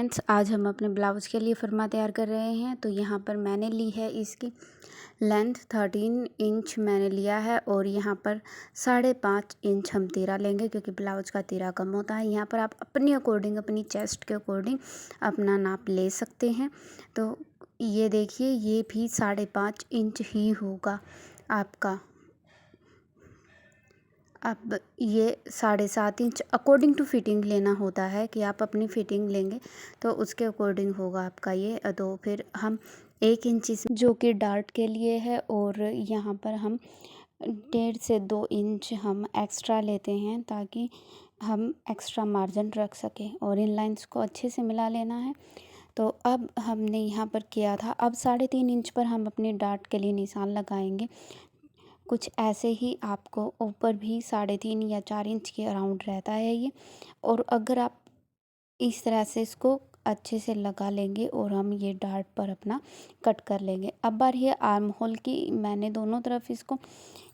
Friends, आज हम अपने ब्लाउज़ के लिए फरमा तैयार कर रहे हैं। तो यहाँ पर मैंने ली है इसकी लेंथ 13 इंच मैंने लिया है और यहाँ पर 5.5 इंच हम तीरा लेंगे क्योंकि ब्लाउज़ का तीरा कम होता है। यहाँ पर आप अपने अकॉर्डिंग, अपनी चेस्ट के अकॉर्डिंग अपना नाप ले सकते हैं। तो ये देखिए, ये भी 5.5 इंच ही होगा आपका। अब ये 7.5 इंच अकॉर्डिंग टू फिटिंग लेना होता है कि आप अपनी फिटिंग लेंगे तो उसके अकॉर्डिंग होगा आपका ये। तो फिर हम 1 इंच इसमें जो कि डार्ट के लिए है और यहाँ पर हम 1.5 से 2 इंच हम एक्स्ट्रा लेते हैं ताकि हम एक्स्ट्रा मार्जिन रख सकें और इन लाइंस को अच्छे से मिला लेना है। तो अब हमने यहाँ पर किया था, अब 3.5 इंच पर हम अपनी डार्ट के लिए निशान लगाएंगे। कुछ ऐसे ही आपको ऊपर भी 3.5 या 4 इंच के अराउंड रहता है ये। और अगर आप इस तरह से इसको अच्छे से लगा लेंगे और हम ये डार्ट पर अपना कट कर लेंगे। अब बार ये आर्म होल की, मैंने दोनों तरफ इसको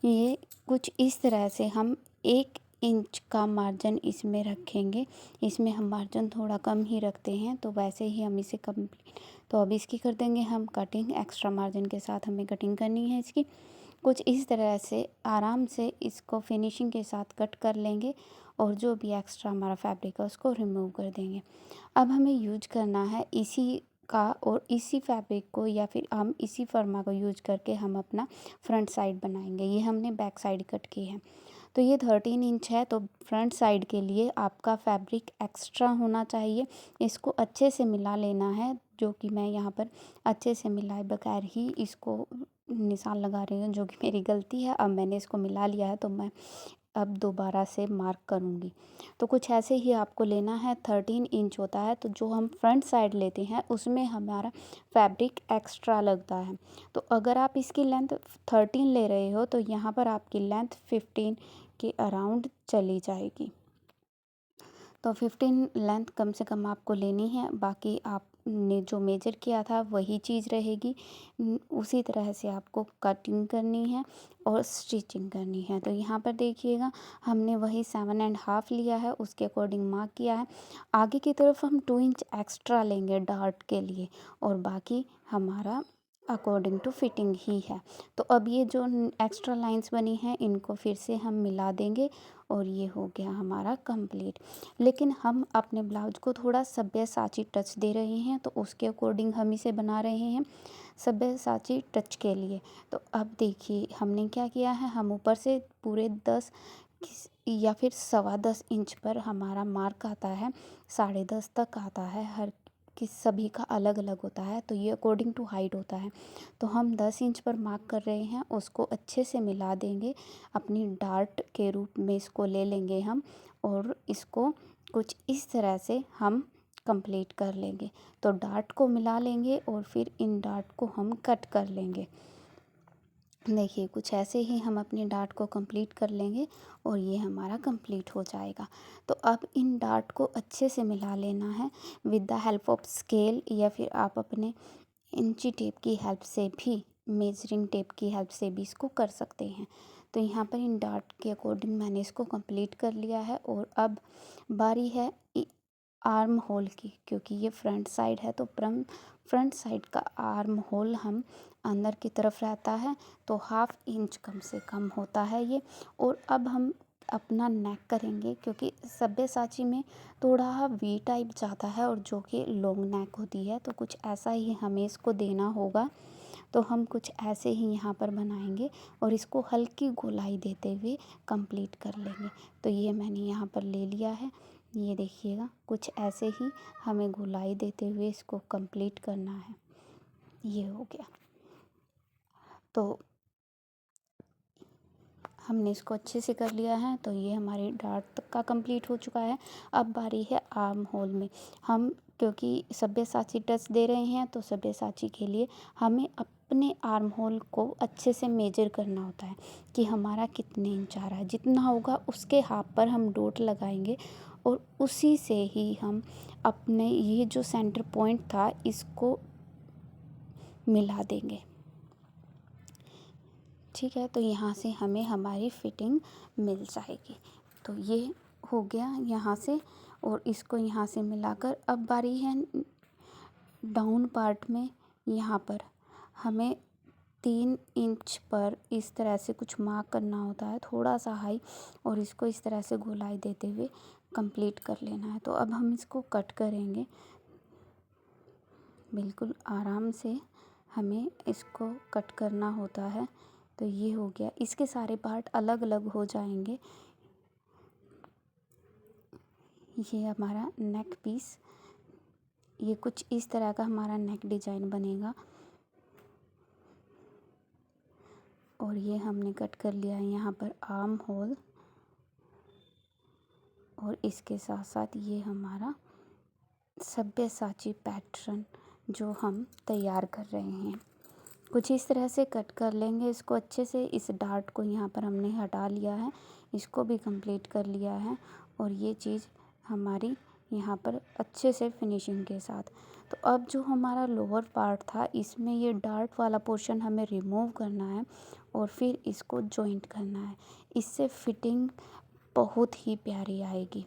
ये कुछ इस तरह से हम 1 इंच का मार्जिन इसमें रखेंगे। इसमें हम मार्जिन थोड़ा कम ही रखते हैं, तो वैसे ही हम इसे कंप्लीट। तो अब इसकी कर देंगे हम कटिंग। एक्स्ट्रा मार्जिन के साथ हमें कटिंग करनी है इसकी। कुछ इस तरह से आराम से इसको फिनिशिंग के साथ कट कर लेंगे और जो भी एक्स्ट्रा हमारा फैब्रिक है उसको रिमूव कर देंगे। अब हमें यूज करना है इसी का और इसी फैब्रिक को, या फिर हम इसी फर्मा को यूज करके हम अपना फ्रंट साइड बनाएंगे। ये हमने बैक साइड कट की है। तो ये 13 इंच है, तो फ्रंट साइड के लिए आपका फैब्रिक एक्स्ट्रा होना चाहिए। इसको अच्छे से मिला लेना है, जो कि मैं यहाँ पर अच्छे से मिलाए बगैर ही इसको निशान लगा रही हूँ, जो कि मेरी गलती है। अब मैंने इसको मिला लिया है तो मैं अब दोबारा से मार्क करूँगी। तो कुछ ऐसे ही आपको लेना है। 13 इंच होता है, तो जो हम फ्रंट साइड लेते हैं उसमें हमारा फैब्रिक एक्स्ट्रा लगता है। तो अगर आप इसकी लेंथ 13 ले रहे हो तो यहाँ पर आपकी लेंथ 15 के अराउंड चली जाएगी। तो 15 लेंथ कम से कम आपको लेनी है। बाकी आपने जो मेजर किया था वही चीज़ रहेगी। उसी तरह से आपको कटिंग करनी है और स्टिचिंग करनी है। तो यहाँ पर देखिएगा, हमने वही 7.5 लिया है, उसके अकॉर्डिंग मार्क किया है। आगे की तरफ हम 2 इंच एक्स्ट्रा लेंगे डार्ट के लिए और बाकी हमारा अकॉर्डिंग टू फिटिंग ही है। तो अब ये जो एक्स्ट्रा लाइंस बनी हैं इनको फिर से हम मिला देंगे और ये हो गया हमारा कंप्लीट। लेकिन हम अपने ब्लाउज को थोड़ा सब्यसाची टच दे रहे हैं, तो उसके अकॉर्डिंग हम इसे बना रहे हैं सब्यसाची टच के लिए। तो अब देखिए हमने क्या किया है, हम ऊपर से पूरे 10 या फिर 10.25 इंच पर हमारा मार्क आता है। 10.5 तक आता है, हर किस सभी का अलग अलग होता है, तो ये अकॉर्डिंग टू हाइट होता है। तो हम 10 इंच पर मार्क कर रहे हैं, उसको अच्छे से मिला देंगे। अपनी डार्ट के रूप में इसको ले लेंगे हम और इसको कुछ इस तरह से हम कंप्लीट कर लेंगे। तो डार्ट को मिला लेंगे और फिर इन डार्ट को हम कट कर लेंगे। देखिए कुछ ऐसे ही हम अपनी डार्ट को कंप्लीट कर लेंगे और ये हमारा कंप्लीट हो जाएगा। तो अब इन डार्ट को अच्छे से मिला लेना है with the help of scale, या फिर आप अपने इंची टेप की हेल्प से भी, मेजरिंग टेप की हेल्प से भी इसको कर सकते हैं। तो यहाँ पर इन डार्ट के अकॉर्डिंग मैंने इसको कंप्लीट कर लिया है और अब बारी है आर्म होल की। क्योंकि ये फ्रंट साइड है तो फ्रंट साइड का आर्म होल हम अंदर की तरफ रहता है, तो 1/2 इंच कम से कम होता है ये। और अब हम अपना नेक करेंगे, क्योंकि सब्यसाची में थोड़ा वी टाइप जाता है और जो कि लॉन्ग नेक होती है, तो कुछ ऐसा ही हमें इसको देना होगा। तो हम कुछ ऐसे ही यहाँ पर बनाएंगे और इसको हल्की गोलाई देते हुए कंप्लीट कर लेंगे। तो ये मैंने यहाँ पर ले लिया है, ये देखिएगा कुछ ऐसे ही हमें गोलाई देते हुए इसको कंप्लीट करना है। ये हो गया। तो हमने इसको अच्छे से कर लिया है, तो ये हमारी डार्ट तक का कंप्लीट हो चुका है। अब बारी है आर्म होल में। हम क्योंकि सब्यसाची टच दे रहे हैं, तो सब्यसाची के लिए हमें अपने आर्म होल को अच्छे से मेजर करना होता है कि हमारा कितने इंच आ रहा है। जितना होगा उसके हाफ पर हम डॉट लगाएंगे और उसी से ही हम अपने ये जो सेंटर पॉइंट था इसको मिला देंगे। ठीक है, तो यहाँ से हमें हमारी फिटिंग मिल जाएगी। तो ये हो गया यहाँ से। और इसको यहाँ से मिलाकर अब बारी है डाउन पार्ट में। यहाँ पर हमें 3 इंच पर इस तरह से कुछ मार्क करना होता है, थोड़ा सा हाई, और इसको इस तरह से गोलाई देते हुए कंप्लीट कर लेना है। तो अब हम इसको कट करेंगे, बिल्कुल आराम से हमें इसको कट करना होता है। तो ये हो गया, इसके सारे पार्ट अलग अलग हो जाएंगे। ये हमारा नेक पीस, ये कुछ इस तरह का हमारा नेक डिजाइन बनेगा। और ये हमने कट कर लिया है यहाँ पर आर्म होल, और इसके साथ साथ ये हमारा सब्यसाची पैटर्न जो हम तैयार कर रहे हैं, कुछ इस तरह से कट कर लेंगे इसको अच्छे से। इस डार्ट को यहाँ पर हमने हटा लिया है, इसको भी कंप्लीट कर लिया है, और ये चीज़ हमारी यहाँ पर अच्छे से फिनिशिंग के साथ। तो अब जो हमारा लोअर पार्ट था, इसमें ये डार्ट वाला पोर्शन हमें रिमूव करना है और फिर इसको जॉइंट करना है। इससे फिटिंग बहुत ही प्यारी आएगी,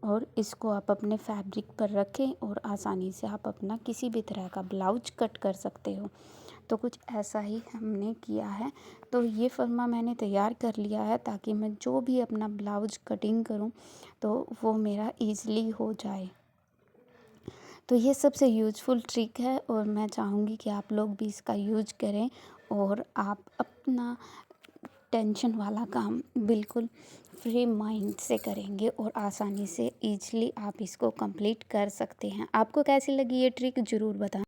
और इसको आप अपने फैब्रिक पर रखें और आसानी से आप अपना किसी भी तरह का ब्लाउज कट कर सकते हो। तो कुछ ऐसा ही हमने किया है। तो ये फर्मा मैंने तैयार कर लिया है ताकि मैं जो भी अपना ब्लाउज कटिंग करूं तो वो मेरा ईज़िली हो जाए। तो ये सबसे यूज़फुल ट्रिक है, और मैं चाहूँगी कि आप लोग भी इसका यूज करें और आप अपना टेंशन वाला काम बिल्कुल फ्री माइंड से करेंगे और आसानी से ईज़िली आप इसको कंप्लीट कर सकते हैं। आपको कैसी लगी ये ट्रिक ज़रूर बताएं।